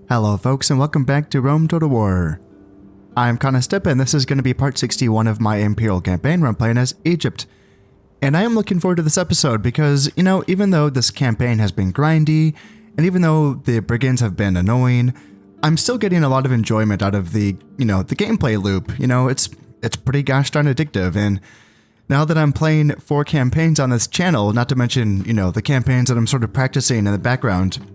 Hello folks and welcome back to Rome Total War. I'm conquest, and this is going to be part 61 of my Imperial campaign where I'm playing as Egypt. And I am looking forward to this episode because, you know, even though this campaign has been grindy, and even though the brigands have been annoying, I'm still getting a lot of enjoyment out of the, the gameplay loop. It's pretty gosh darn addictive, and now that I'm playing 4 campaigns on this channel, not to mention, the campaigns that I'm sort of practicing in the background,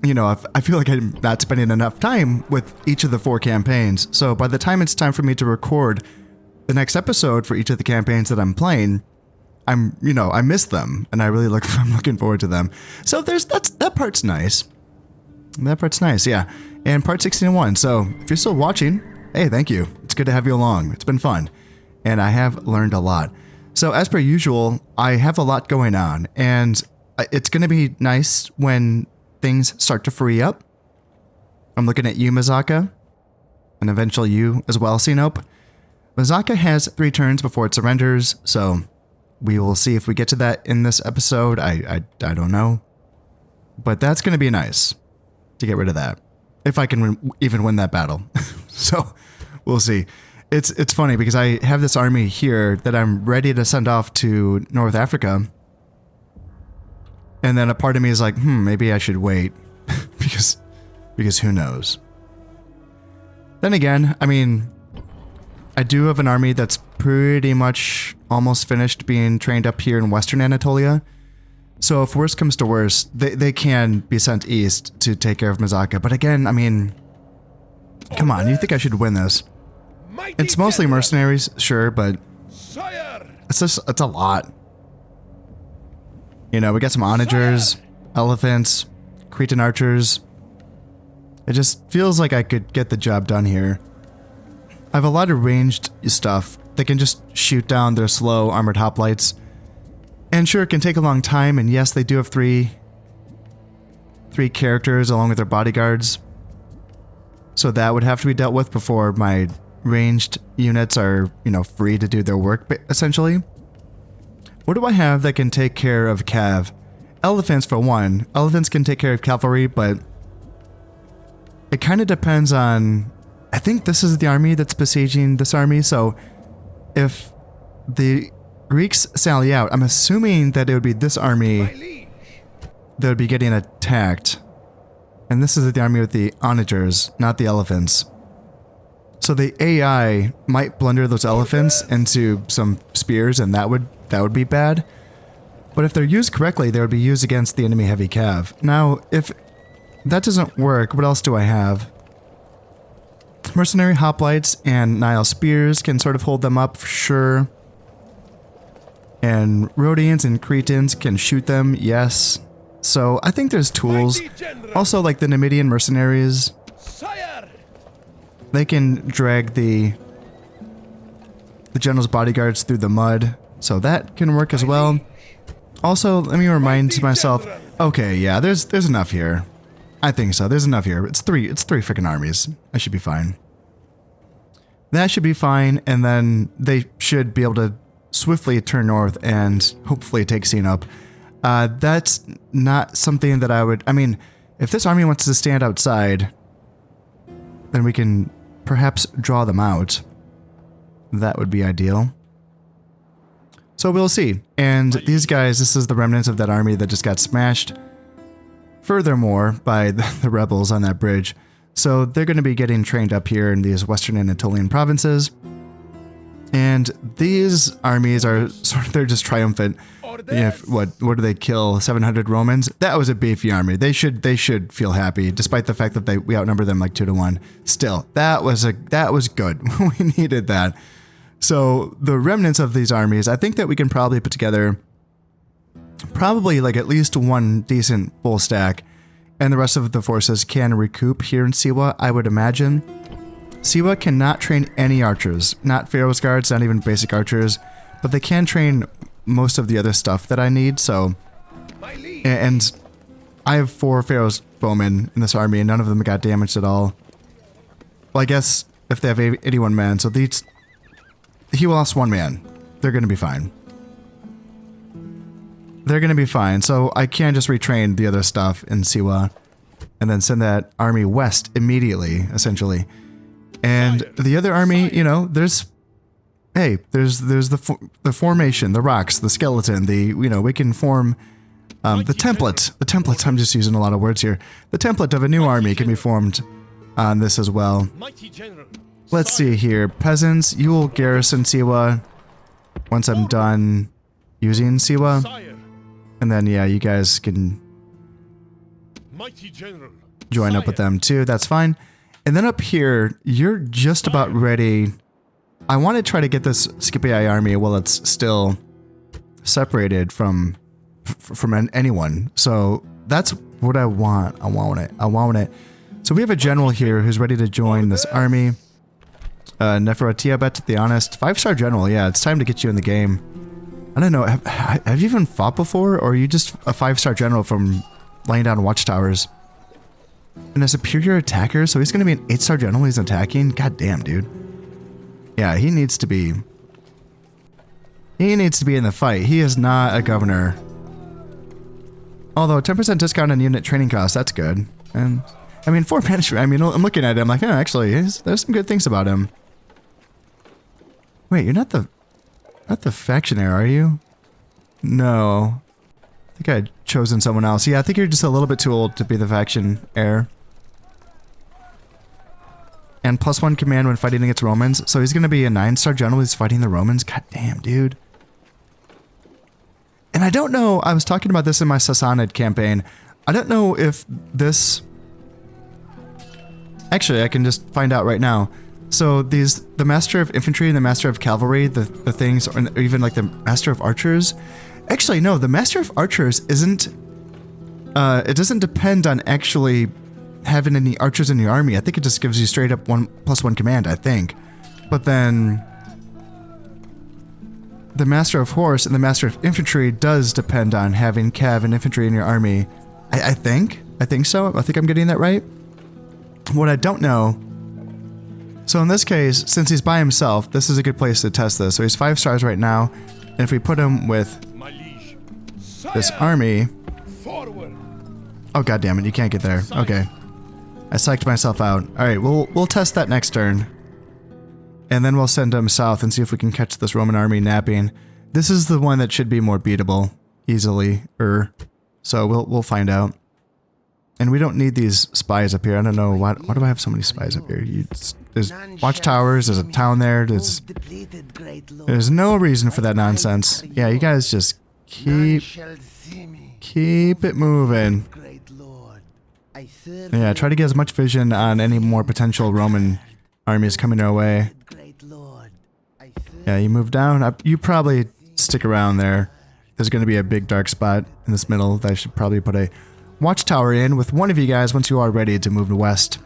I feel like I'm not spending enough time with each of the 4 campaigns. So by the time it's time for me to record the next episode for each of the campaigns that I'm playing, I miss them, and I'm looking forward to them. So that part's nice. That part's nice, yeah. And part 61. So if you're still watching, hey, thank you. It's good to have you along. It's been fun, and I have learned a lot. So as per usual, I have a lot going on, and it's going to be nice when things start to free up. I'm looking at you, Mazaka, and eventually you as well, Sinope. Mazaka has 3 turns before it surrenders, so we will see if we get to that in this episode. I don't know, but that's going to be nice to get rid of that, if I can even win that battle. So we'll see. It's funny because I have this army here that I'm ready to send off to North Africa. And then a part of me is like, maybe I should wait because who knows? Then again, I do have an army that's pretty much almost finished being trained up here in Western Anatolia. So if worst comes to worst, they can be sent east to take care of Mazaka. But again, come on, you think I should win this? It's mostly mercenaries, sure, but it's a lot. We got some onagers, elephants, Cretan archers. It just feels like I could get the job done here. I have a lot of ranged stuff that can just shoot down their slow armored hoplites. And sure, it can take a long time, and yes, they do have three characters along with their bodyguards. So that would have to be dealt with before my ranged units are, free to do their work, essentially. What do I have that can take care of cav? Elephants, for one. Elephants can take care of cavalry, but it kind of depends on... I think this is the army that's besieging this army, so if the Greeks sally out, I'm assuming that it would be this army that would be getting attacked. And this is the army with the onagers, not the elephants. So the AI might blunder those elephants into some spears, and that would be bad. But if they're used correctly, they would be used against the enemy heavy cav. Now, if that doesn't work, what else do I have? Mercenary hoplites and Nile spears can sort of hold them up, for sure. And Rhodians and Cretans can shoot them, yes. So I think there's tools. Also, like the Numidian mercenaries, they can drag the general's bodyguards through the mud, so that can work as well. Also, let me remind myself, okay, yeah, there's enough here. I think so, there's enough here. It's three freaking armies. I should be fine. That should be fine, and then they should be able to swiftly turn north and hopefully take Sinope. That's not something that I would... if this army wants to stand outside, then we can perhaps draw them out. That would be ideal. So we'll see. And these guys, this is the remnants of that army that just got smashed furthermore by the rebels on that bridge. So they're going to be getting trained up here in these Western Anatolian provinces. And these armies are they're just triumphant. What do they kill? 700 Romans? That was a beefy army. They should feel happy, despite the fact that we outnumber them like 2-1. Still, that was good. We needed that. So the remnants of these armies, I think that we can probably put together like at least one decent full stack, and the rest of the forces can recoup here in Siwa, I would imagine. Siwa cannot train any archers, not Pharaoh's guards, not even basic archers, but they can train most of the other stuff that I need, so... And I have 4 Pharaoh's bowmen in this army, and none of them got damaged at all. Well, I guess if they have 81 men, so he lost 1 man. They're going to be fine. They're going to be fine, so I can just retrain the other stuff in Siwa. and then send that army west immediately, essentially. And the other army, you know, there's the formation, the rocks, the skeleton, we can form the template. I'm just using a lot of words here. The template of a new army can be formed on this as well. Let's see here. Peasants, you will garrison Siwa once I'm done using Siwa. And then, yeah, you guys can join up with them too. That's fine. And then up here, you're just about ready. I want to try to get this Scipii army while it's still separated from anyone. So that's what I want. I want it. So we have a general here who's ready to join this army. Neferatiabet, to be honest. 5-star general. Yeah, it's time to get you in the game. I don't know. Have you even fought before? Or are you just a 5-star general from laying down watchtowers? And a superior attacker? So he's going to be an 8-star general he's attacking? God damn, dude. Yeah, he needs to be... He needs to be in the fight. He is not a governor. Although 10% discount on unit training costs, that's good. And I mean, for management, I mean, I'm looking at him like, oh, actually, there's some good things about him. Wait, you're not the faction heir, are you? No. I think I had chosen someone else. Yeah, I think you're just a little bit too old to be the faction heir. And +1 command when fighting against Romans. So he's going to be a 9-star general who's fighting the Romans? God damn, dude. And I don't know, I was talking about this in my Sassanid campaign. I don't know if this... Actually, I can just find out right now. So the Master of Infantry and the Master of Cavalry, the things, or even like the Master of Archers. Actually, no, the Master of Archers isn't... it doesn't depend on actually having any archers in your army. I think it just gives you straight up +1 command, I think. But then... The Master of Horse and the Master of Infantry does depend on having cav and infantry in your army. I think so. I think I'm getting that right. What I don't know... So in this case, since he's by himself, this is a good place to test this. So he's 5 stars right now. And if we put him with this army... Oh, god damn it, you can't get there. Okay. I psyched myself out. Alright, we'll test that next turn. And then we'll send him south and see if we can catch this Roman army napping. This is the one that should be more beatable. Easily. So we'll find out. And we don't need these spies up here. I don't know. Why do I have so many spies up here? There's watchtowers. There's a town there. There's no reason for that nonsense. Yeah, you guys just keep it moving. Yeah, try to get as much vision on any more potential Roman armies coming our way. Yeah, you move down. You probably stick around there. There's going to be a big dark spot in this middle that I should probably put a watchtower in with one of you guys once you are ready to move west.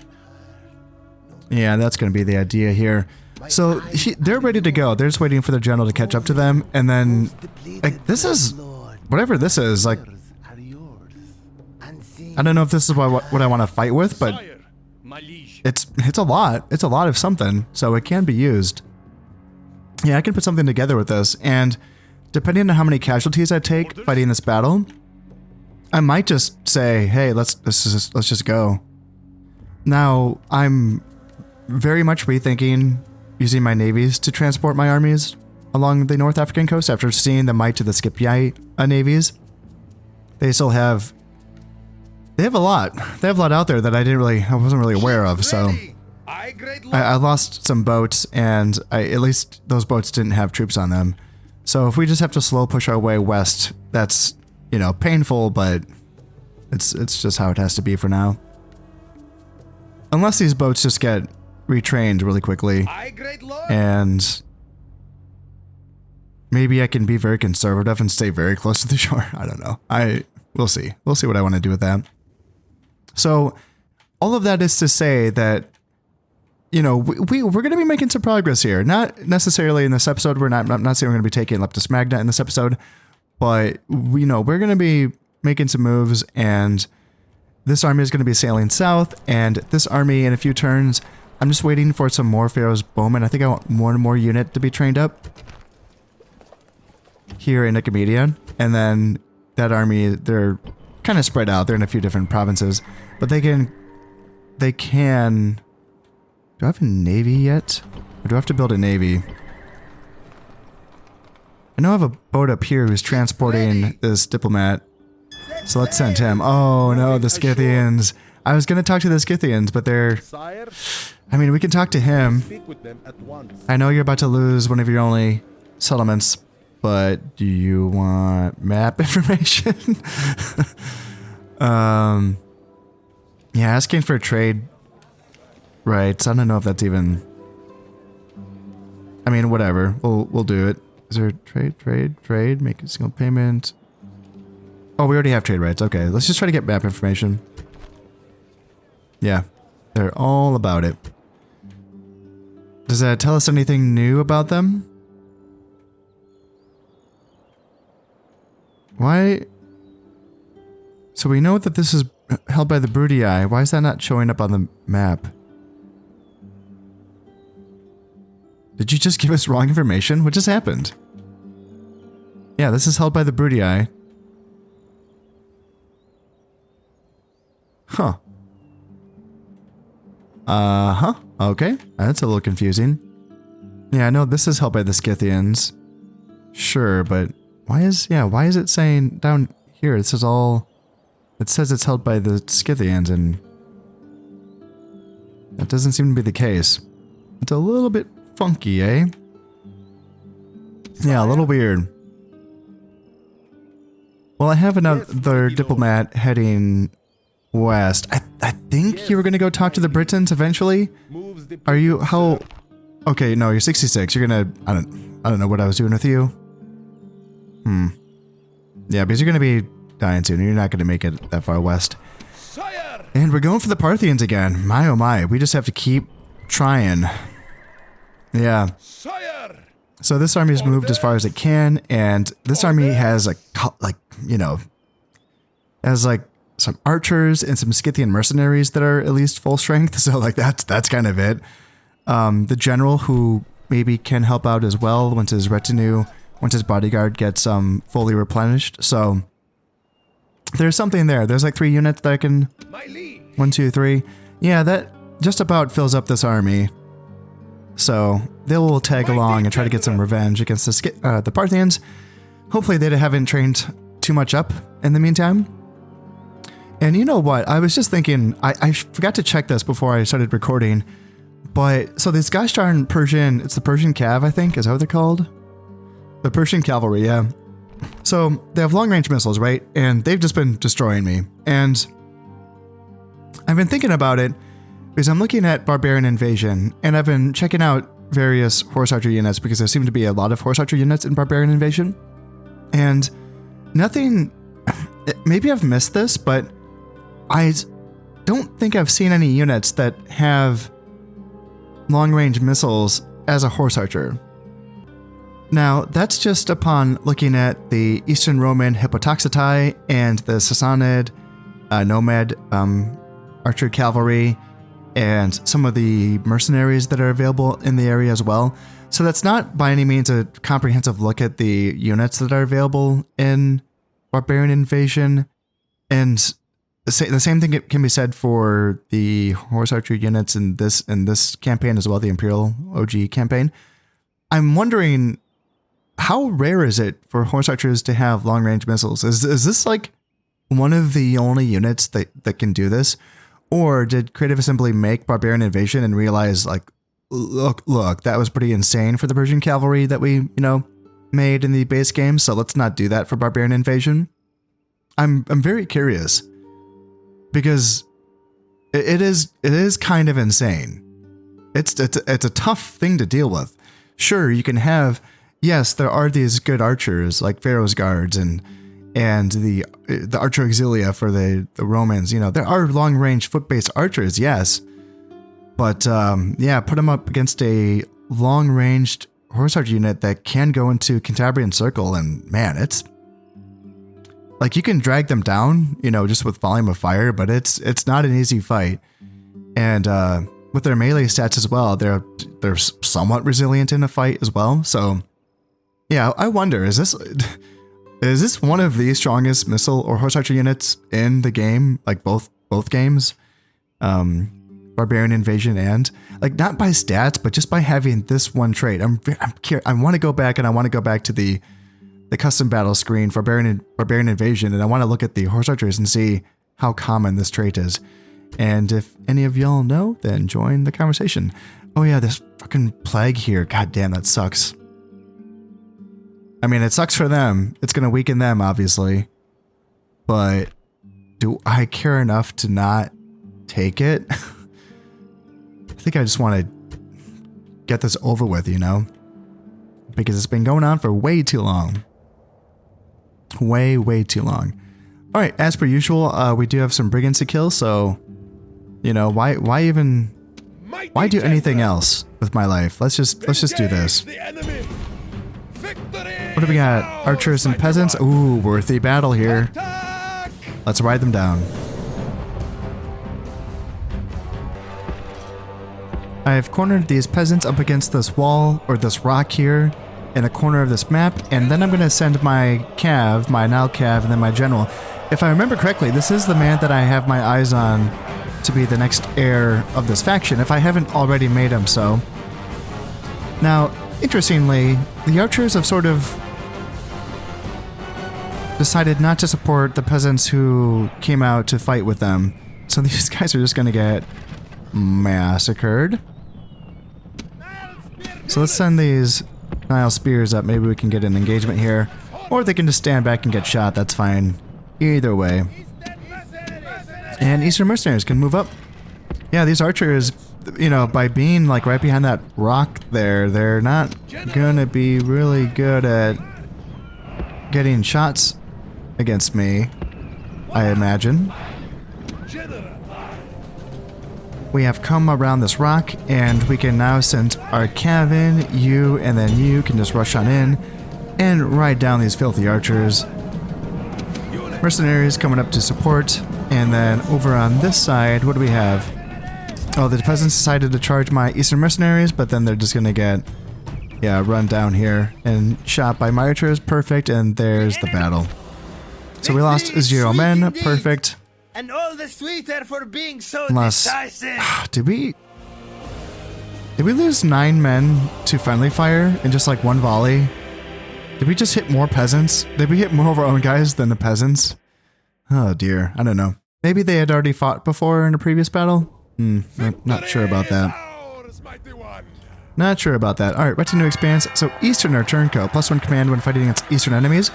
Yeah, that's going to be the idea here. So they're ready to go. They're just waiting for their general to catch up to them. And then, like, this is, whatever this is, like, I don't know if this is what I want to fight with, but it's a lot. It's a lot of something, so it can be used. Yeah, I can put something together with this, and depending on how many casualties I take fighting this battle, I might just say, hey, let's just go. Now, I'm very much rethinking using my navies to transport my armies along the North African coast after seeing the might of the Scipii navies. They have a lot. They have a lot out there that I wasn't really aware of, so I lost some boats, and at least those boats didn't have troops on them. So if we just have to slow push our way west, that's, you know, painful, but it's just how it has to be for now. Unless these boats just get retrained really quickly, and maybe I can be very conservative and stay very close to the shore. I don't know. We'll see. We'll see what I want to do with that. So all of that is to say that, you know, we're going to be making some progress here. Not necessarily in this episode. I'm not saying we're going to be taking Leptis Magna in this episode, but we're going to be making some moves, and this army is going to be sailing south, and this army in a few turns, I'm just waiting for some more Pharaoh's Bowmen. I think I want one more unit to be trained up here in Nicomedia, and then that army, they're kind of spread out. They're in a few different provinces. But they can... Do I have a navy yet? Or do I have to build a navy? I know I have a boat up here who's transporting this diplomat. So let's send him. Oh no, the Scythians. I was gonna talk to the Scythians, but they're... I mean, we can talk to him. I know you're about to lose one of your only settlements, but do you want map information? Yeah, asking for trade rights. I don't know if that's even... I mean, whatever. We'll do it. Is there trade? Make a single payment. Oh, we already have trade rights. Okay, let's just try to get map information. Yeah, they're all about it. Does that tell us anything new about them? Why? So we know that this is held by the Brudii. Why is that not showing up on the map? Did you just give us wrong information? What just happened? Yeah, this is held by the Brudii. Huh. Uh-huh. Okay. That's a little confusing. Yeah, I know this is held by the Scythians. Sure, but why is it saying down here, this is all... It says it's held by the Scythians, and... That doesn't seem to be the case. It's a little bit funky, eh? Yeah, a little weird. Well, I have another diplomat heading west. I think you were gonna go talk to the Britons eventually. Are you how? Okay, no, you're 66. You're gonna I don't know what I was doing with you. Yeah, because you're gonna be dying soon. You're not gonna make it that far west. And we're going for the Parthians again. My oh my, we just have to keep trying. Yeah. So this army's moved as far as it can, and this army has has like some archers and some Scythian mercenaries that are at least full strength. So like that's kind of it. The general who maybe can help out as well once his bodyguard gets fully replenished. So there's something there. There's like 3 units that I can... 1, 2, 3. Yeah, that just about fills up this army. So they will tag along and try to get some revenge against the Parthians. Hopefully they haven't trained too much up in the meantime. And you know what? I was just thinking, I forgot to check this before I started recording. But, so these gosh darn Persian, it's the Persian Cav, I think, is that what they're called? The Persian cavalry, yeah. So they have long range missiles, right? And they've just been destroying me. And I've been thinking about it because I'm looking at Barbarian Invasion, and I've been checking out various horse archer units because there seem to be a lot of horse archer units in Barbarian Invasion. And nothing, maybe I've missed this, but I don't think I've seen any units that have long-range missiles as a horse archer. Now, that's just upon looking at the Eastern Roman Hippotoxetai and the Sassanid Nomad archer cavalry and some of the mercenaries that are available in the area as well. So that's not by any means a comprehensive look at the units that are available in Barbarian Invasion. And the same thing can be said for the horse archer units in this campaign as well, the Imperial OG campaign. I'm wondering, how rare is it for horse archers to have long range missiles? Is this like one of the only units that can do this? Or did Creative Assembly make Barbarian Invasion and realize, like, look, that was pretty insane for the Persian cavalry that we, made in the base game, so let's not do that for Barbarian Invasion? I'm very curious, because it is kind of insane. It's a tough thing to deal with. Sure, you can have, yes, there are these good archers like Pharaoh's guards and the Archer Auxilia for the Romans. There are long-range foot-based archers, yes. But, yeah, put them up against a long-ranged horse archer unit that can go into Cantabrian Circle, and, man, it's... Like, you can drag them down, just with volume of fire, but it's not an easy fight. And, with their melee stats as well, they're somewhat resilient in a fight as well. So, yeah, I wonder, is this one of the strongest missile or horse archer units in the game? Like both both games. Barbarian Invasion and, like, not by stats, but just by having this one trait. I want to go back, and I want to go back to the custom battle screen for Barbarian Invasion, and I want to look at the horse archers and see how common this trait is. And if any of y'all know, then join the conversation. Oh yeah, this fucking plague here. God damn, that sucks. I mean, it sucks for them. It's going to weaken them, obviously. But do I care enough to not take it? I think I just want to get this over with, you know? Because it's been going on for way too long. Way too long. Alright, as per usual, we do have some brigands to kill, so... You know, why do anything else with my life? Let's just do this. What do we got? Archers and peasants? Ooh, worthy battle here. Let's ride them down. I have cornered these peasants up against this wall, or this rock here, in a corner of this map, and then I'm going to send my cav, my Nile cav, and then my general. If I remember correctly, this is the man that I have my eyes on to be the next heir of this faction, if I haven't already made him so. Now, interestingly, the archers have sort of decided not to support the peasants who came out to fight with them. So these guys are just going to get massacred. So let's send these Nile spears up. Maybe we can get an engagement here. Or they can just stand back and get shot. That's fine. Either way. And Eastern mercenaries can move up. Yeah, these archers, you know, by being like right behind that rock there, they're not gonna be really good at getting shots against me, I imagine. We have come around this rock, and we can now send our cav in, you, and then you can just rush on in and ride down these filthy archers. Mercenaries coming up to support, and then over on this side, what do we have? Oh, the peasants decided to charge my Eastern mercenaries, but then they're just gonna get, yeah, run down here and shot by my archers. Perfect, and there's the battle. So we lost 0 men. Perfect. And all the sweeter for being so Unless, decisive. Did we lose 9 men to friendly fire in just like one volley? Did we just hit more peasants? Did we hit more of our own guys than the peasants? Oh dear, I don't know. Maybe they had already fought before in a previous battle? Not sure about that. Not sure about that. Alright, retinue expands. So Eastern or turncoat, +1 command when fighting against Eastern enemies.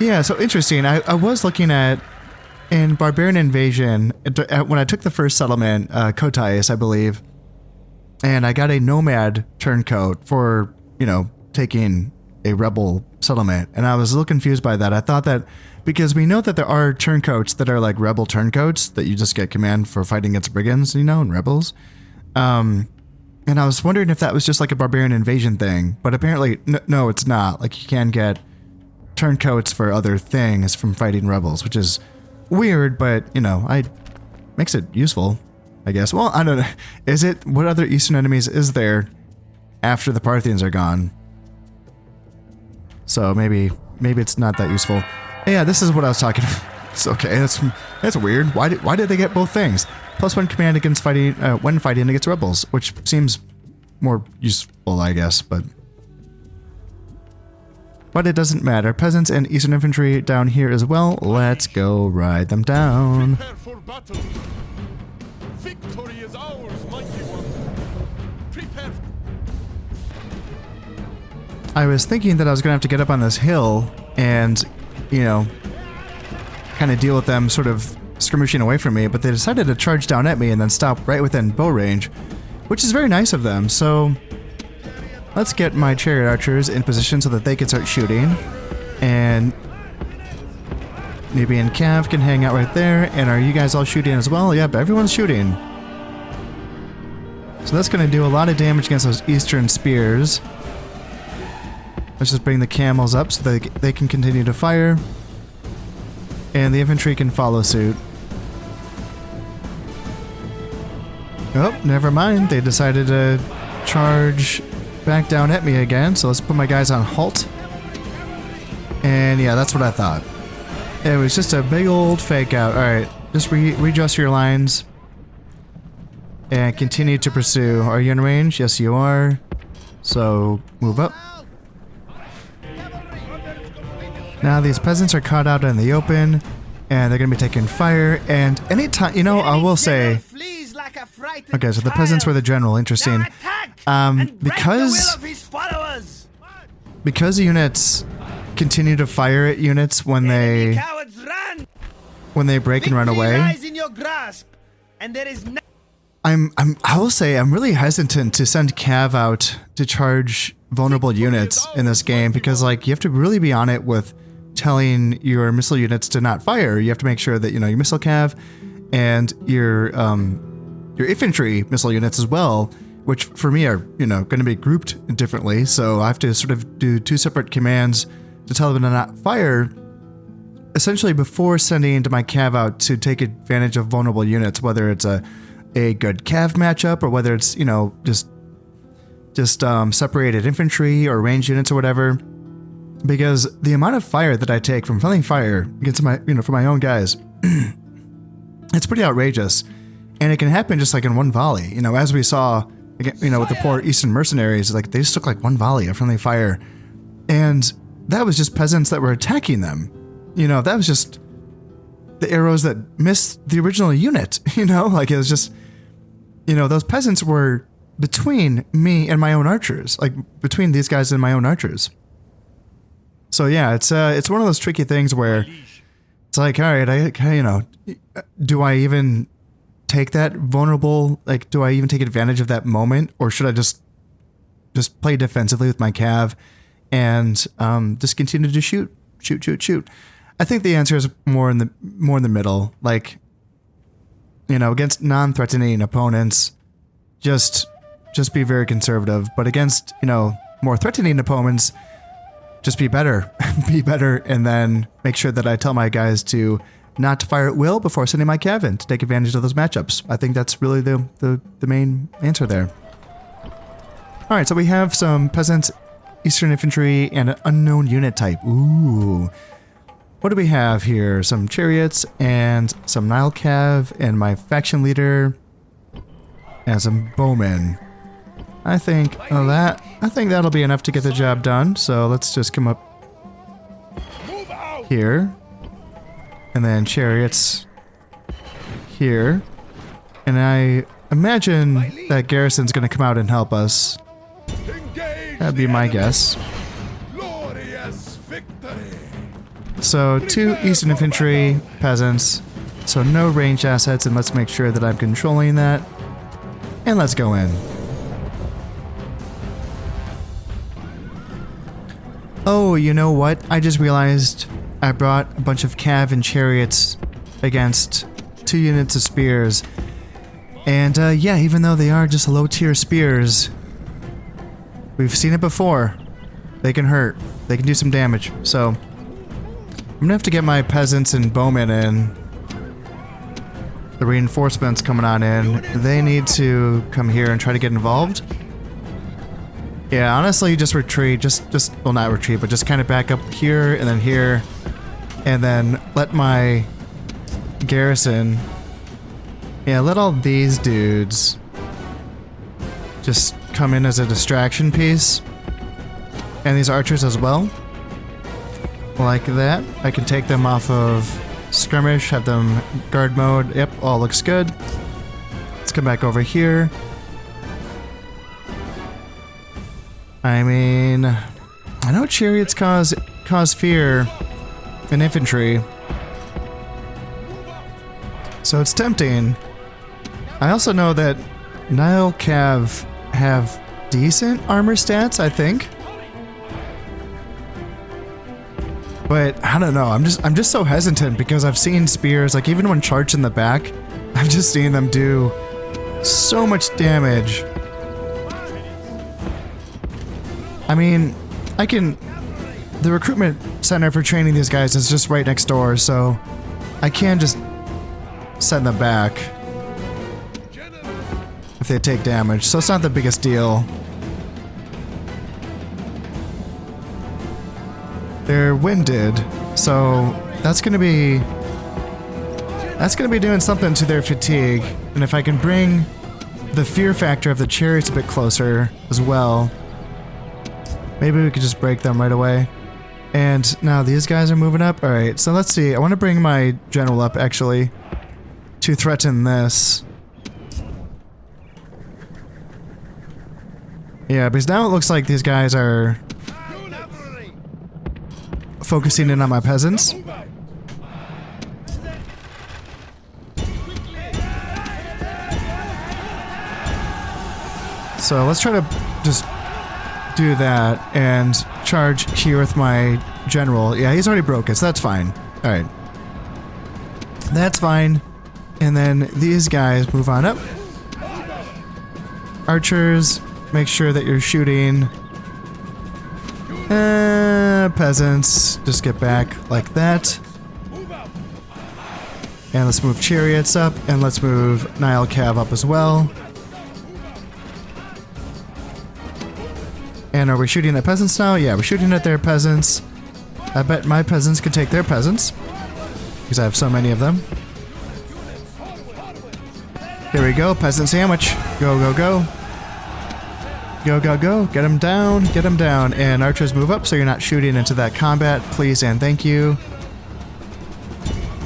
Yeah, so interesting. I was looking at, in Barbarian Invasion, when I took the first settlement, Kotais, I believe, and I got a nomad turncoat for, you know, taking a rebel settlement, and I was a little confused by that. I thought that, because we know that there are turncoats that are like rebel turncoats, that you just get command for fighting against brigands, you know, and rebels. And I was wondering if that was just like a Barbarian Invasion thing, but apparently, no, it's not. Like, you can get turncoats for other things from fighting rebels, which is weird, but, you know, makes it useful, I guess. Well, I don't know. Is it? What other Eastern enemies is there after the Parthians are gone? So maybe it's not that useful. Yeah, this is what I was talking about. It's okay. That's weird. Why did they get both things? +1 command against fighting when fighting against rebels, which seems more useful, I guess, but it doesn't matter. Peasants and Eastern infantry down here as well. Let's go ride them down. Prepare for battle. Victory is ours, mighty one. Prepare. I was thinking that I was going to have to get up on this hill and, you know, kind of deal with them sort of skirmishing away from me, but they decided to charge down at me and then stop right within bow range, which is very nice of them. So let's get my chariot archers in position so that they can start shooting, and Nubian Cav can hang out right there. And are you guys all shooting as well? Yep, everyone's shooting. So that's going to do a lot of damage against those Eastern spears. Let's just bring the camels up so that they can continue to fire, and the infantry can follow suit. Oh, never mind. They decided to charge back down at me again, so let's put my guys on halt. And yeah, that's what I thought. It was just a big old fake out. Alright, just readjust your lines and continue to pursue. Are you in range? Yes, you are. So move up. Now these peasants are caught out in the open, and they're gonna be taking fire. And anytime, you know, I will say. Okay, so the peasants were the general. Interesting. Because units continue to fire at units when they break and run away. I will say I'm really hesitant to send Cav out to charge vulnerable units in this game, because like you have to really be on it with telling your missile units to not fire. You have to make sure that, you know, your missile Cav and your infantry missile units as well, which for me are, you know, going to be grouped differently. So I have to sort of do two separate commands to tell them to not fire, essentially before sending into my Cav out to take advantage of vulnerable units, whether it's a good Cav matchup or whether it's, you know, just separated infantry or ranged units or whatever. Because the amount of fire that I take from friendly fire against my, you know, for my own guys, it's pretty outrageous. And it can happen just like in one volley, you know, as we saw, you know, with the poor Eastern mercenaries, like they just took like one volley of friendly fire. And that was just peasants that were attacking them. You know, that was just the arrows that missed the original unit, you know, like it was just, you know, those peasants were between me and my own archers, like between these guys and my own archers. So yeah, it's one of those tricky things where it's like, all right, you know, do I even take that vulnerable, like, do I even take advantage of that moment, or should I just play defensively with my Cav and just continue to shoot? I think the answer is more in the middle. Like, you know, against non-threatening opponents, just be very conservative. But against, you know, more threatening opponents, just be better, and then make sure that I tell my guys to not to fire at will before sending my Cav in to take advantage of those matchups. I think that's really the main answer there. All right, so we have some peasants, Eastern infantry, and an unknown unit type. Ooh. What do we have here? Some chariots and some Nile Cav and my faction leader and some bowmen. I think that'll be enough to get the job done. So let's just come up here. And then chariots here. And I imagine that garrison's going to come out and help us. That'd be my guess. So 2 Eastern infantry peasants. So no ranged assets, and let's make sure that I'm controlling that. And let's go in. Oh, you know what? I just realized I brought a bunch of Cav and chariots against 2 units of spears. And yeah, even though they are just low tier spears, we've seen it before. They can hurt. They can do some damage. So I'm gonna have to get my peasants and bowmen in. The reinforcements coming on in. They need to come here and try to get involved. Yeah, honestly, just retreat. Well, not retreat, but just kind of back up here and then here. And then let my garrison... Yeah, let all these dudes just come in as a distraction piece. And these archers as well. Like that. I can take them off of skirmish, have them guard mode. Yep, all looks good. Let's come back over here. I mean, I know chariots cause fear in infantry, so it's tempting. I also know that Nile Cav have decent armor stats, I think. But I don't know, I'm just so hesitant because I've seen spears, like even when charged in the back, I've just seen them do so much damage. I mean, the recruitment center for training these guys is just right next door, so I can just send them back if they take damage, so it's not the biggest deal. They're winded, so that's gonna be That's going to be doing something to their fatigue. And if I can bring the fear factor of the chariots a bit closer as well, maybe we could just break them right away. And now these guys are moving up. All right, so let's see. I want to bring my general up, actually, to threaten this. Yeah, because now it looks like these guys are focusing in on my peasants. So let's try to just do that and charge here with my general. Yeah, he's already broke it, so that's fine. Alright. That's fine. And then these guys move on up. Archers, make sure that you're shooting. Peasants, just get back like that. And let's move chariots up, and let's move Nile Cav up as well. And are we shooting at peasants now? Yeah, we're shooting at their peasants. I bet my peasants could take their peasants, because I have so many of them. Here we go, peasant sandwich. Go, go, go. Go, go, go. Get them down, get them down. And archers move up so you're not shooting into that combat. Please and thank you.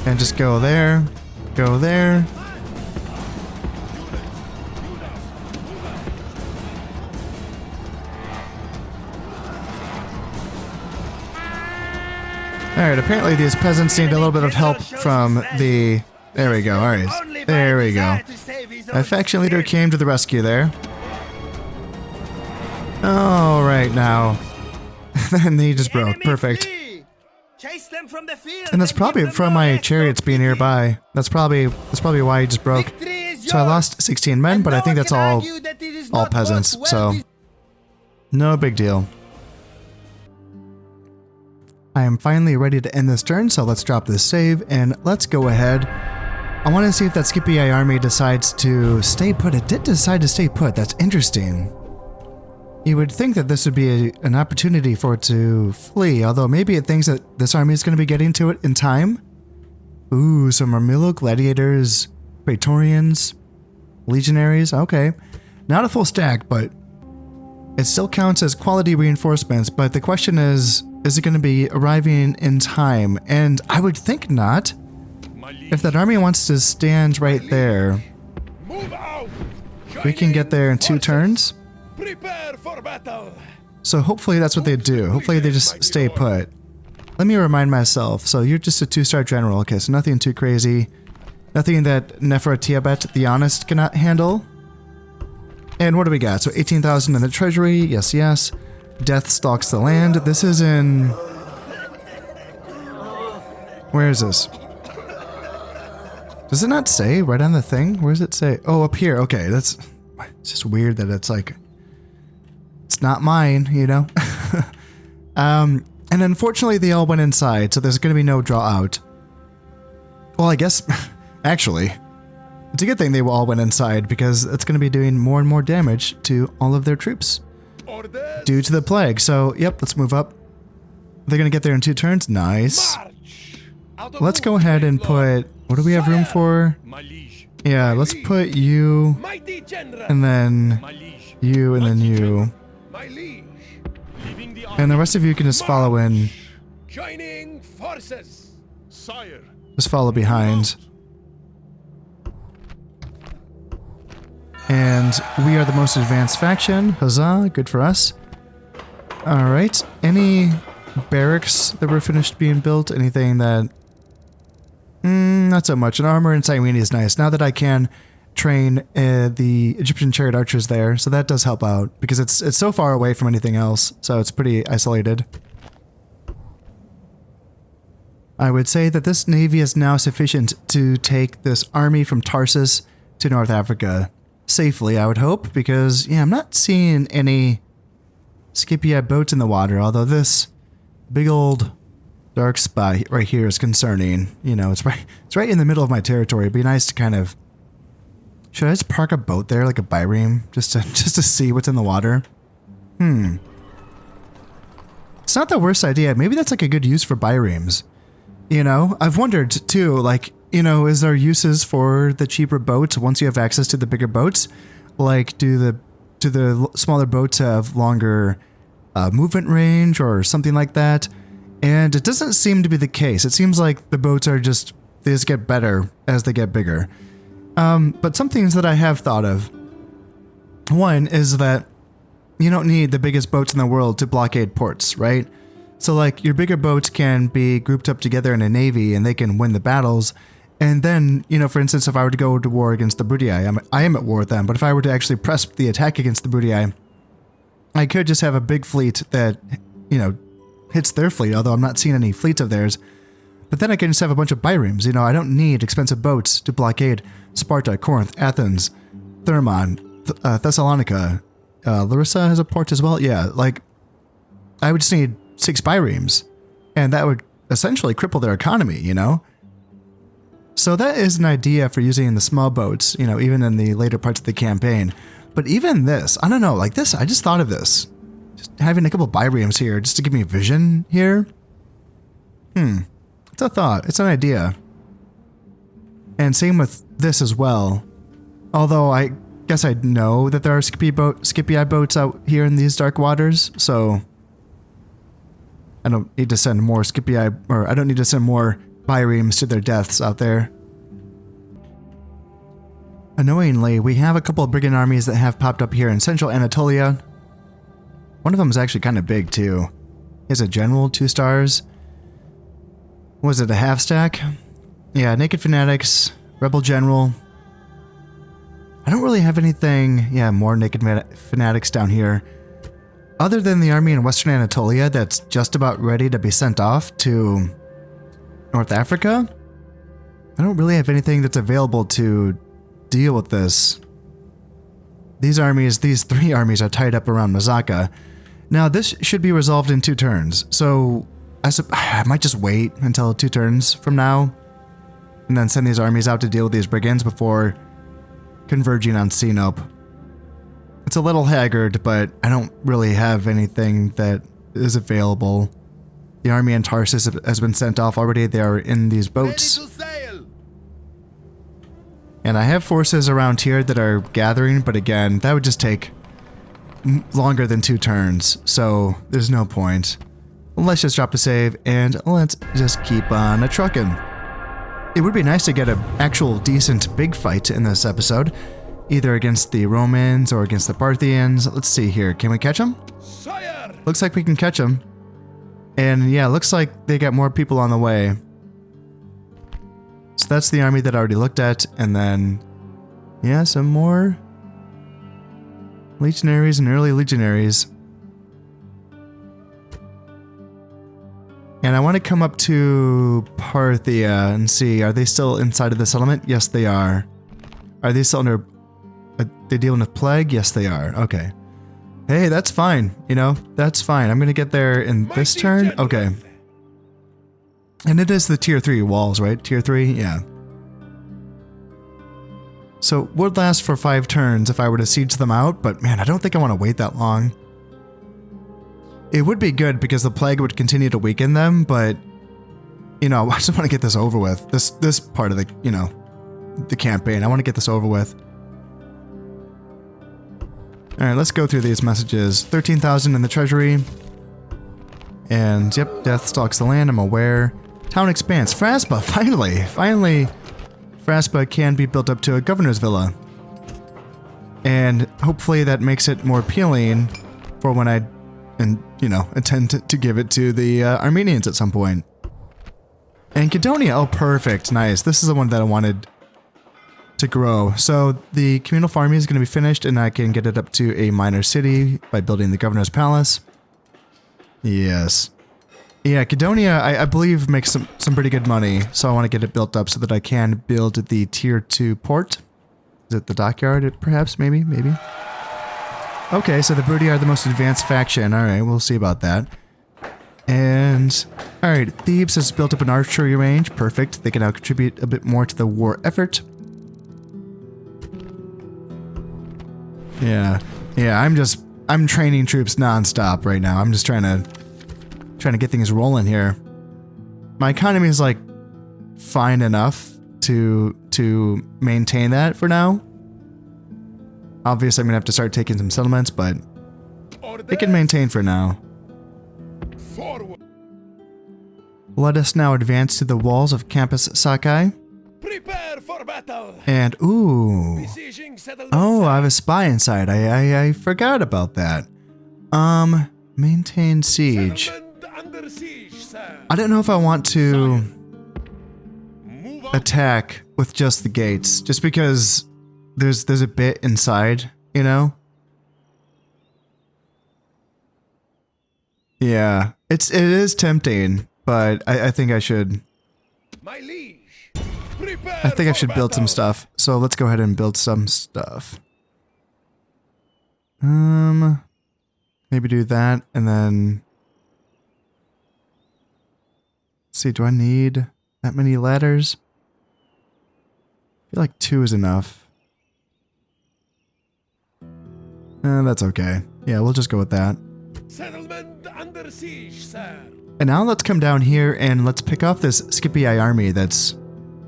And just go there. Go there. Alright, apparently these peasants need a little bit of help from the... There we go, alright. There we go. A faction leader came to the rescue there. Alright now. Then he just broke. Perfect. And that's probably from my chariots being nearby. That's probably why he just broke. So I lost 16 men, but I think that's all peasants, so no big deal. I am finally ready to end this turn, so let's drop this save and let's go ahead. I want to see if that Scipii army decides to stay put. It did decide to stay put. That's interesting. You would think that this would be an opportunity for it to flee, although maybe it thinks that this army is going to be getting to it in time. Ooh, some Armillo gladiators, Praetorians, legionaries. Okay, not a full stack, but it still counts as quality reinforcements. But the question is it going to be arriving in time? And I would think not. If that army wants to stand right there, we can get there in 2 turns. Prepare for battle. So hopefully that's what they do. Hopefully they just stay put. Let me remind myself. So you're just a 2-star general. Okay, so nothing too crazy. Nothing that Nefertitiabet the Honest cannot handle. And what do we got? So 18,000 in the treasury. Yes, yes. Death stalks the land. This is in... Where is this? Does it not say right on the thing? Where does it say? Oh, up here. Okay, that's... It's just weird that it's like... It's not mine, you know? And unfortunately they all went inside, so there's going to be no draw out. Well, I guess... Actually... It's a good thing they all went inside, because it's going to be doing more and more damage to all of their troops. Due to the plague. So, yep, let's move up. They're going to get there in 2 turns. Nice. Let's go ahead and put... What do we have room for? Yeah, let's put you... And then... You, and then you. And the rest of you can just follow in. Just follow behind. And we are the most advanced faction. Huzzah, good for us. Alright, any barracks that were finished being built? Anything that... not so much. An armor in Cyrene is nice. Now that I can train the Egyptian chariot archers there, so that does help out, because it's so far away from anything else, so it's pretty isolated. I would say that this navy is now sufficient to take this army from Tarsus to North Africa. Safely, I would hope, because, yeah, I'm not seeing any Scipii boats in the water, although this big old dark spot right here is concerning. You know, it's right in the middle of my territory. It'd be nice to kind of... Should I just park a boat there, like a bireme, just to see what's in the water? It's not the worst idea. Maybe that's like a good use for biremes. You know, I've wondered too, like, is there uses for the cheaper boats once you have access to the bigger boats? Like, do the smaller boats have longer movement range or something like that? And it doesn't seem to be the case. It seems like the boats they just get better as they get bigger. But some things that I have thought of. One is that you don't need the biggest boats in the world to blockade ports, right? So like your bigger boats can be grouped up together in a navy and they can win the battles. And then, for instance, if I were to go to war against the Brutii, I am at war with them, but if I were to actually press the attack against the Brutii, I could just have a big fleet that, hits their fleet, although I'm not seeing any fleets of theirs. But then I can just have a bunch of biremes. I don't need expensive boats to blockade Sparta, Corinth, Athens, Thermon, Thessalonica. Larissa has a port as well. Yeah, like, I would just need 6 biremes, and that would essentially cripple their economy, So that is an idea for using the small boats, even in the later parts of the campaign. But even this, I don't know, like this, I just thought of this. Just having a couple biremes here, just to give me vision here. It's a thought, it's an idea. And same with this as well. Although I guess I know that there are Scipii boats out here in these dark waters, so I don't need to send more Scipii, or I don't need to send more biremes to their deaths out there. Annoyingly, we have a couple of brigand armies that have popped up here in central Anatolia. One of them is actually kind of big too. He has a general, 2 stars. Was it a half stack? Yeah, Naked Fanatics, Rebel General. I don't really have anything, more Naked Fanatics down here. Other than the army in Western Anatolia that's just about ready to be sent off to North Africa, I don't really have anything that's available to deal with this. These 3 armies are tied up around Mazaka. Now this should be resolved in 2 turns, so I might just wait until 2 turns from now, and then send these armies out to deal with these brigands before converging on Sinope. It's a little haggard, but I don't really have anything that is available. The army in Tarsus has been sent off already. They are in these boats. Ready to sail. And I have forces around here that are gathering, but again, that would just take longer than 2 turns, so there's no point. Let's just drop a save, and let's just keep on a-truckin'. It would be nice to get an actual decent big fight in this episode, either against the Romans or against the Parthians. Let's see here, can we catch them? Sire! Looks like we can catch them. And yeah, looks like they got more people on the way. So that's the army that I already looked at, and then, yeah, some more legionaries and early legionaries. And I want to come up to Parthia and see, are they still inside of the settlement? Yes, they are. Are they still under, they dealing with plague? Yes, they are. Okay. Hey, that's fine. That's fine. I'm going to get there in this turn. Okay. And it is the tier 3 walls, right? Tier 3? Yeah. So would last for 5 turns if I were to siege them out, but man, I don't think I want to wait that long. It would be good because the plague would continue to weaken them, but I just want to get this over with. This part of the, the campaign. I want to get this over with. All right, let's go through these messages. 13,000 in the treasury. And yep, death stalks the land, I'm aware. Town expands. Fraspa, finally, Fraspa can be built up to a governor's villa. And hopefully that makes it more appealing for when I, intend to give it to the Armenians at some point. And Cadonia, oh perfect, nice. This is the one that I wanted to grow. So the communal farming is going to be finished, and I can get it up to a minor city by building the governor's palace. Yes. Yeah, Cadonia, I believe, makes some pretty good money, so I want to get it built up so that I can build the tier 2 port. Is it the dockyard, perhaps? Maybe? Okay, so the Brutii are the most advanced faction. Alright, we'll see about that. And, alright, Thebes has built up an archery range. Perfect. They can now contribute a bit more to the war effort. Yeah, I'm training troops non-stop right now. I'm just trying to get things rolling here. My economy is like fine enough to maintain that for now. Obviously, I'm gonna have to start taking some settlements, but it can maintain for now. Forward. Let us now advance to the walls of Campus Sakai. Prepare for battle. And ooh, Besieging settlement. oh, I have a spy inside. I forgot about that. Maintain siege. Settlement under siege, sir. I don't know if I want to Move up. attack with just the gates, just because there's a bit inside, you know? Yeah, it is tempting, but I think I should. My liege. Prepare I think I for should build some battle. stuff. So let's go ahead and build some stuff. Maybe do that and then. Let's see, do I need that many ladders? I feel like 2 is enough. That's okay. Yeah, we'll just go with that. Settlement under siege, sir. And now let's come down here and let's pick off this Scipii army that's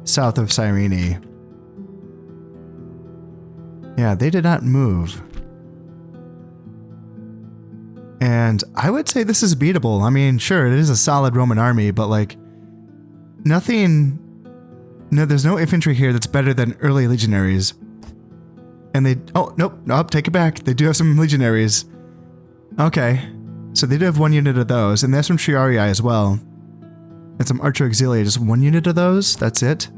south of Cyrene. Yeah, they did not move. And I would say this is beatable. I mean, sure, it is a solid Roman army, but like nothing. No, there's no infantry here that's better than early legionaries. And they, oh, nope, take it back. They do have some legionaries. Okay. So they do have 1 unit of those, and they have some Triarii as well. And some Archer Auxilia, just 1 unit of those, that's it.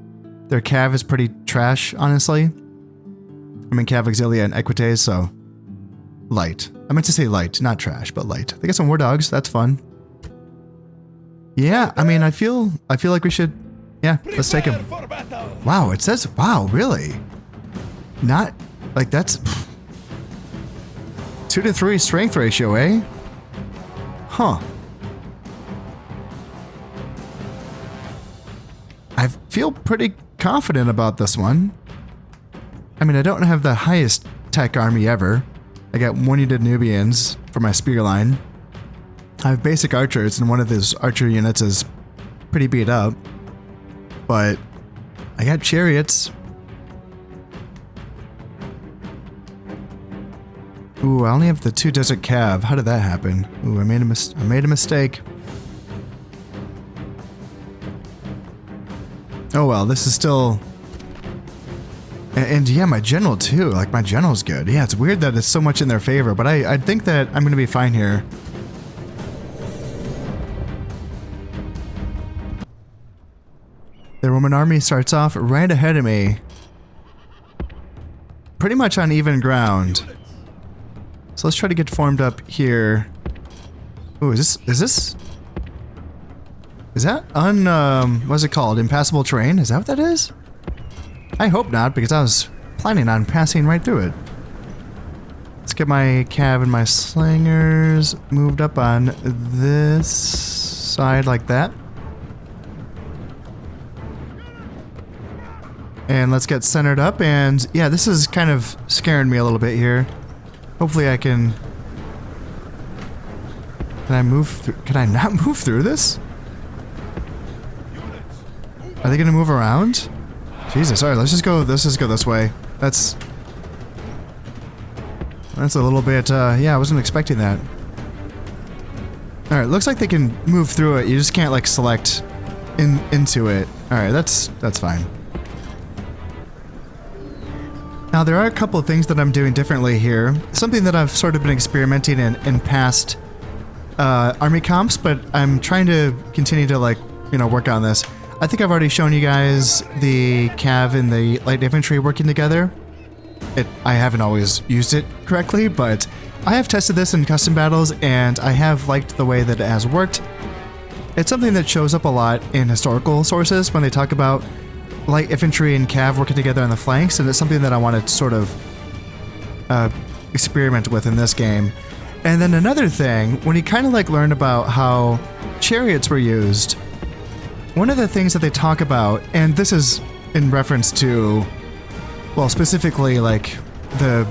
Their Cav is pretty trash, honestly. I mean, Cav Auxilia and Equites, so light. I meant to say light, not trash, but light. They got some war dogs, that's fun. Yeah, I mean, I feel like we should, yeah, let's take him. Prepare for battle. Wow, it says, wow, really? Not, like that's 2 to 3 strength ratio, eh? Huh. I feel pretty confident about this one. I mean, I don't have the highest tech army ever. I got 1 unit Nubians for my spear line. I have basic archers, and one of those archer units is pretty beat up. But I got chariots. Ooh, I only have the 2 desert cav. How did that happen? Ooh, I made a mistake. Oh well, this is still. And yeah, my general too. Like my general's good. Yeah, it's weird that it's so much in their favor, but I think that I'm gonna be fine here. The Roman army starts off right ahead of me. Pretty much on even ground. So let's try to get formed up here. Ooh, is that what's it called? Impassable terrain? Is that what that is? I hope not, because I was planning on passing right through it. Let's get my cav and my slingers moved up on this side like that. And let's get centered up, and yeah, this is kind of scaring me a little bit here. Hopefully I can... Can I move through? Can I not move through this? Are they gonna move around? Jesus, alright, let's just go this way. That's a little bit, yeah, I wasn't expecting that. Alright, looks like they can move through it. You just can't, like, select into it. Alright, that's fine. Now, there are a couple of things that I'm doing differently here. Something that I've sort of been experimenting in past army comps, but I'm trying to continue to, like, you know, work on this. I think I've already shown you guys the cav and the light infantry working together. I haven't always used it correctly, but I have tested this in custom battles, and I have liked the way that it has worked. It's something that shows up a lot in historical sources when they talk about light infantry and cav working together on the flanks, and it's something that I want to sort of experiment with in this game. And then another thing, when you kind of like learn about how chariots were used, one of the things that they talk about, and this is in reference to, well, specifically like the,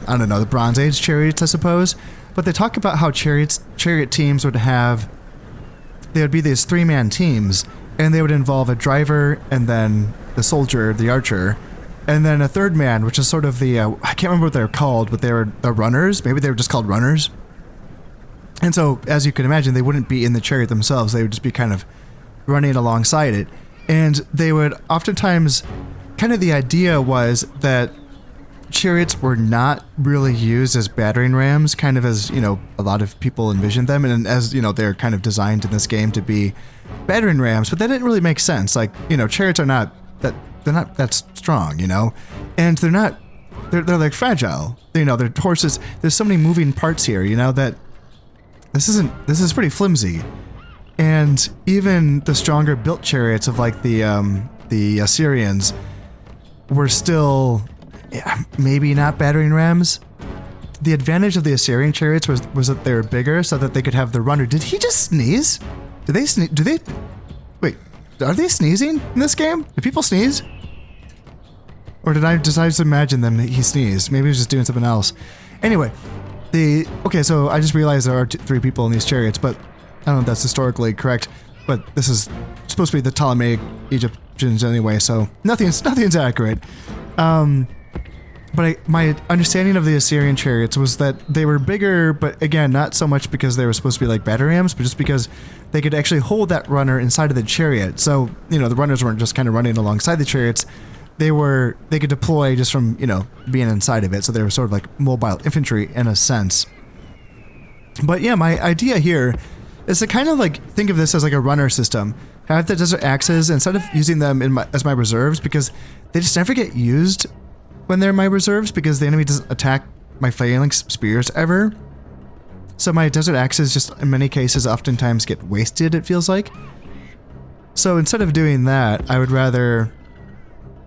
I don't know, the Bronze Age chariots, I suppose, but they talk about how chariot teams would have, they would be these 3-man teams, and they would involve a driver and then the soldier, the archer, and then a third man, which is sort of the, I can't remember what they're called, but they were the runners. Maybe they were just called runners. And so, as you can imagine, they wouldn't be in the chariot themselves. They would just be kind of running alongside it. And they would oftentimes, kind of the idea was that chariots were not really used as battering rams, kind of as, you know, a lot of people envisioned them. And as, you know, they're kind of designed in this game to be battering rams, but that didn't really make sense. Like, you know, chariots are not that, they're not that strong, you know, and they're like fragile, you know, they're horses. There's so many moving parts here, you know, that this is pretty flimsy. And even the stronger built chariots of like the Assyrians were still maybe not battering rams. The advantage of the Assyrian chariots was that they were bigger so that they could have the runner. Did he just sneeze? Did they sneeze? Wait, are they sneezing in this game? Do people sneeze? Or did I just imagine them that he sneezed? Maybe he was just doing something else. Anyway, okay, so I just realized there are 3 people in these chariots, but I don't know if that's historically correct, but this is supposed to be the Ptolemaic Egyptians anyway, so nothing's accurate. But my understanding of the Assyrian chariots was that they were bigger, but again, not so much because they were supposed to be like battering rams, but just because they could actually hold that runner inside of the chariot. So, you know, the runners weren't just kind of running alongside the chariots. They could deploy just from, you know, being inside of it. So they were sort of like mobile infantry in a sense. But yeah, my idea here is to kind of like think of this as like a runner system. Have the desert axes instead of using them as my reserves, because they just never get used when they're my reserves because the enemy doesn't attack my phalanx spears ever. So my desert axes just in many cases oftentimes get wasted, it feels like. So instead of doing that, I would rather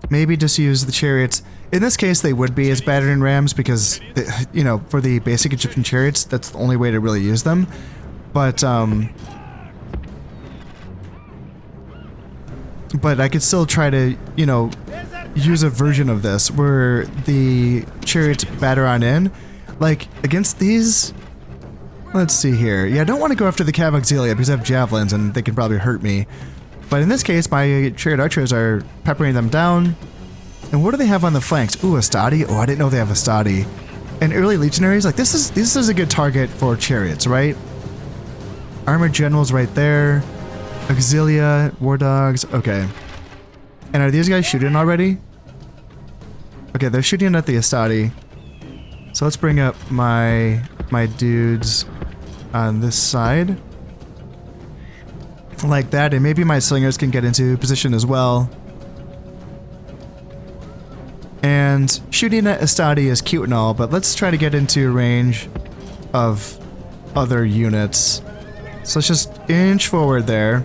maybe just use the chariots. In this case, they would be as battering rams because, you know, for the basic Egyptian chariots, that's the only way to really use them. But I could still try to, you know, use a version of this where the chariots batter on in. Like, against these, let's see here. Yeah, I don't want to go after the Cav Auxilia because I have javelins and they can probably hurt me. But in this case, my chariot archers are peppering them down. And what do they have on the flanks? Ooh, a stadi? Oh, I didn't know they have a stadi. And early legionaries, like this is a good target for chariots, right? Armored generals right there. Auxilia, war dogs, okay. And are these guys shooting already? Okay, they're shooting at the Astadi. So let's bring up my dudes on this side. Like that, and maybe my slingers can get into position as well. And shooting at Astadi is cute and all, but let's try to get into range of other units. So let's just inch forward there.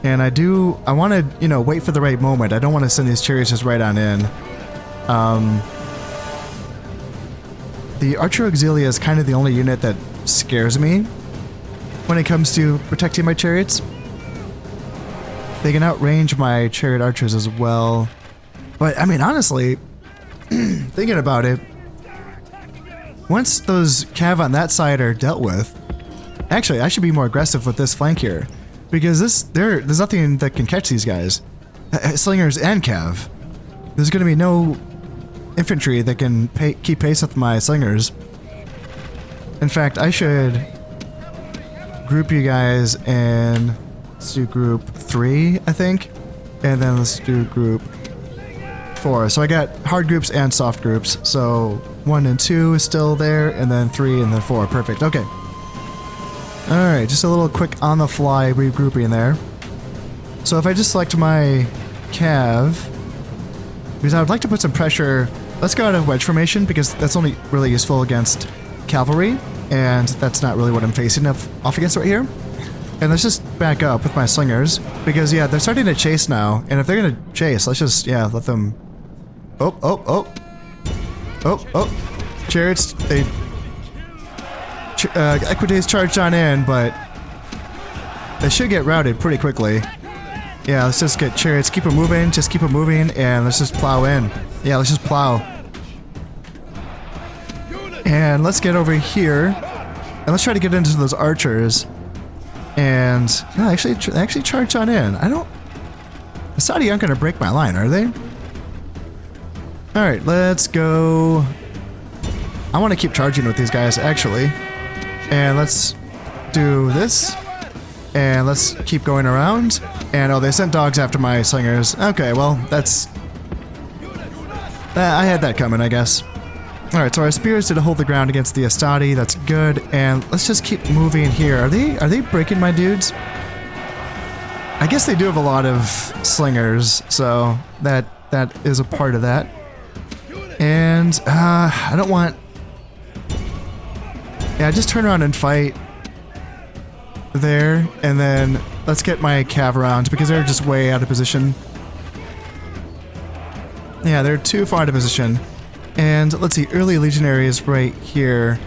And I want to, you know, wait for the right moment. I don't want to send these chariots just right on in. The Archer Auxilia is kind of the only unit that scares me when it comes to protecting my chariots. They can outrange my chariot archers as well. But, I mean, honestly, thinking about it, once those cav on that side are dealt with, actually, I should be more aggressive with this flank here. Because there's nothing that can catch these guys. Slingers and cav. There's going to be no infantry that can keep pace with my slingers. In fact, I should group you guys in, let's do group 3, I think. And then let's do group 4. So I got hard groups and soft groups. So 1 and 2 is still there, and then 3 and then 4. Perfect. Okay. Alright, just a little quick on-the-fly regrouping there. So if I just select my cav, because I would like to put some pressure, let's go out of wedge formation because that's only really useful against cavalry, and that's not really what I'm facing off against right here. And let's just back up with my slingers, because yeah, they're starting to chase now, and if they're gonna chase, let's just, yeah, let them... Oh. Chariots, they... Equites charged on in, but they should get routed pretty quickly. Yeah, let's just get chariots, keep them moving, and let's just plow in. Yeah, let's just plow. And let's get over here, and let's try to get into those archers. And no, actually charge on in. The Saudi aren't going to break my line, are they? All right, let's go. I want to keep charging with these guys, actually. And let's do this. And let's keep going around. And oh, they sent dogs after my slingers. Okay, well, that's... I had that coming, I guess. Alright, so our spears did hold the ground against the Astadi. That's good. And let's just keep moving here. Are they breaking my dudes? I guess they do have a lot of slingers, so that is a part of that. And I don't want... Yeah, just turn around and fight there, and then let's get my cav around because they're just way out of position. Yeah, they're too far out of position. And let's see, early legionaries right here.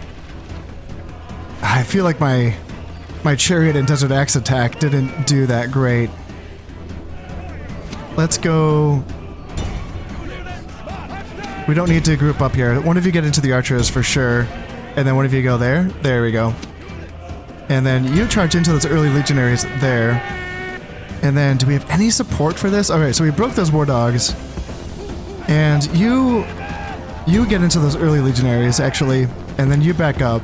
I feel like my chariot and desert axe attack didn't do that great. Let's go. We don't need to group up here. One of you get into the archers for sure, and then one of you go there. There we go. And then you charge into those early legionaries there. And then, do we have any support for this? Okay, so we broke those war dogs. And you get into those early legionaries, actually, and then you back up.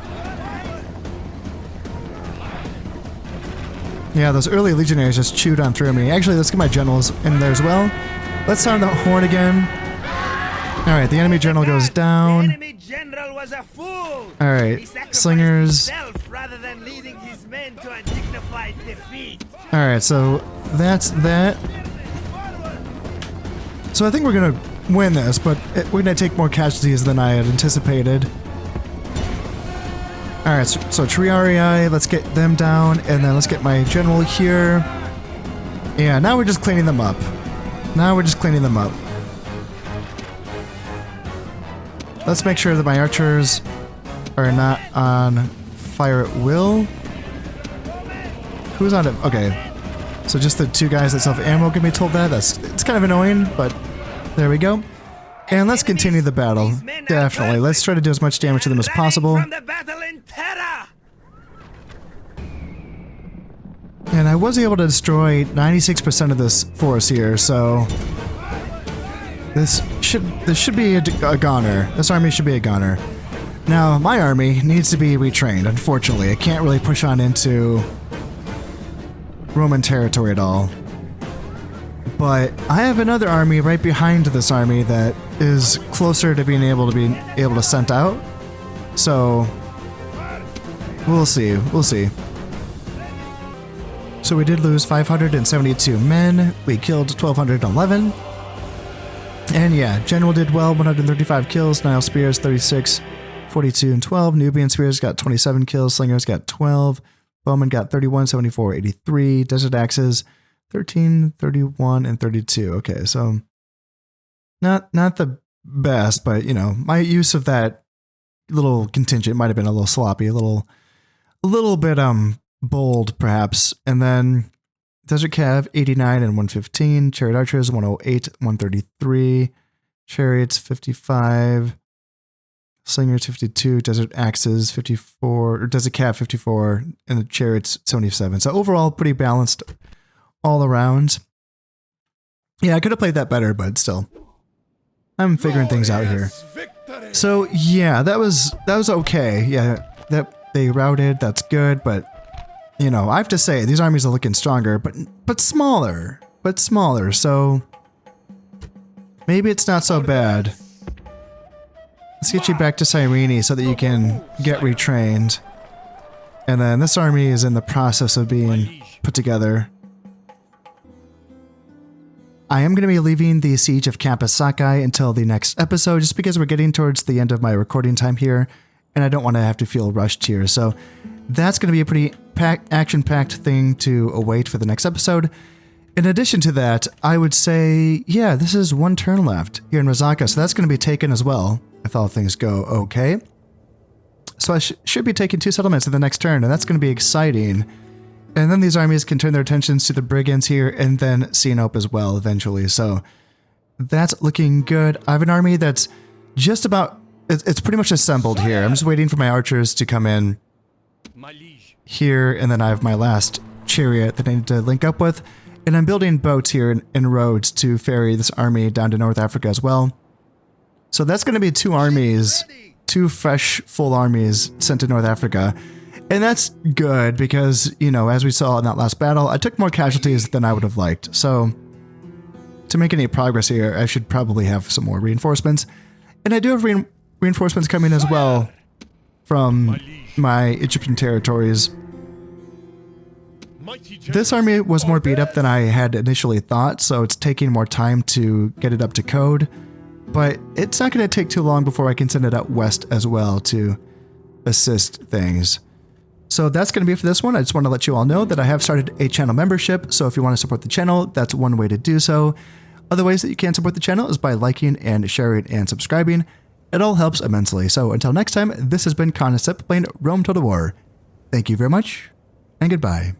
Yeah, those early legionaries just chewed on through me. Actually, let's get my generals in there as well. Let's sound the horn again. Alright, the enemy general goes down. The enemy general was a fool. Alright, slingers. Rather than leading his men to a dignified defeat. Alright, so that's that. So I think we're gonna win this, but we're gonna take more casualties than I had anticipated. Alright, so Triarii, let's get them down, and then let's get my general here. Yeah, now we're just cleaning them up. Let's make sure that my archers are not on fire at will. Who's on it? Okay. So just the two guys that self-ammo can be told that. It's kind of annoying, but there we go. And let's continue the battle. Definitely. Let's try to do as much damage to them as possible. And I was able to destroy 96% of this force here, so this should be a goner. This army should be a goner. Now, my army needs to be retrained, unfortunately. I can't really push on into Roman territory at all. But I have another army right behind this army that is closer to being able to send out. So we'll see. So we did lose 572 men. We killed 1,211. And yeah, General did well, 135 kills. Nile Spears 36, 42, and 12. Nubian Spears got 27 kills. Slingers got 12. Bowman got 31, 74, 83. Desert Axes 13, 31, and 32. Okay, so not the best, but you know, my use of that little contingent might have been a little sloppy, a little bit bold perhaps. And then Desert Cav 89 and 115, Chariot Archers 108, 133, Chariots 55, Slingers 52, Desert Axes 54, or Desert Cav 54, and the Chariots 77. So overall, pretty balanced all around. Yeah, I could have played that better, but still, I'm figuring things out here. So yeah, that was okay. Yeah, that they routed. That's good, but you know, I have to say these armies are looking stronger, but smaller. So maybe it's not so bad. Let's get you back to Cyrene so that you can get retrained. And then this army is in the process of being put together. I am going to be leaving the Siege of Campus Sakai until the next episode, just because we're getting towards the end of my recording time here, and I don't want to have to feel rushed here. So that's going to be a pretty action-packed thing to await for the next episode. In addition to that, I would say, yeah, this is one turn left here in Razaka, so that's going to be taken as well, if all things go okay. So I should be taking 2 settlements in the next turn, and that's going to be exciting. And then these armies can turn their attentions to the Brigands here, and then Sinope as well, eventually. So that's looking good. I have an army that's just about... It's pretty much assembled here. I'm just waiting for my archers to come in here, and then I have my last chariot that I need to link up with. And I'm building boats here and roads to ferry this army down to North Africa as well. So that's going to be 2 armies, 2 fresh full armies sent to North Africa. And that's good because, you know, as we saw in that last battle, I took more casualties than I would have liked. So to make any progress here, I should probably have some more reinforcements. And I do have reinforcements coming as well from my Egyptian territories. This army was more beat up than I had initially thought, so it's taking more time to get it up to code. But it's not going to take too long before I can send it out west as well to assist things. So that's going to be it for this one. I just want to let you all know that I have started a channel membership, so if you want to support the channel, that's one way to do so. Other ways that you can support the channel is by liking and sharing and subscribing. It all helps immensely. So until next time, this has been conquest playing Rome Total War. Thank you very much, and goodbye.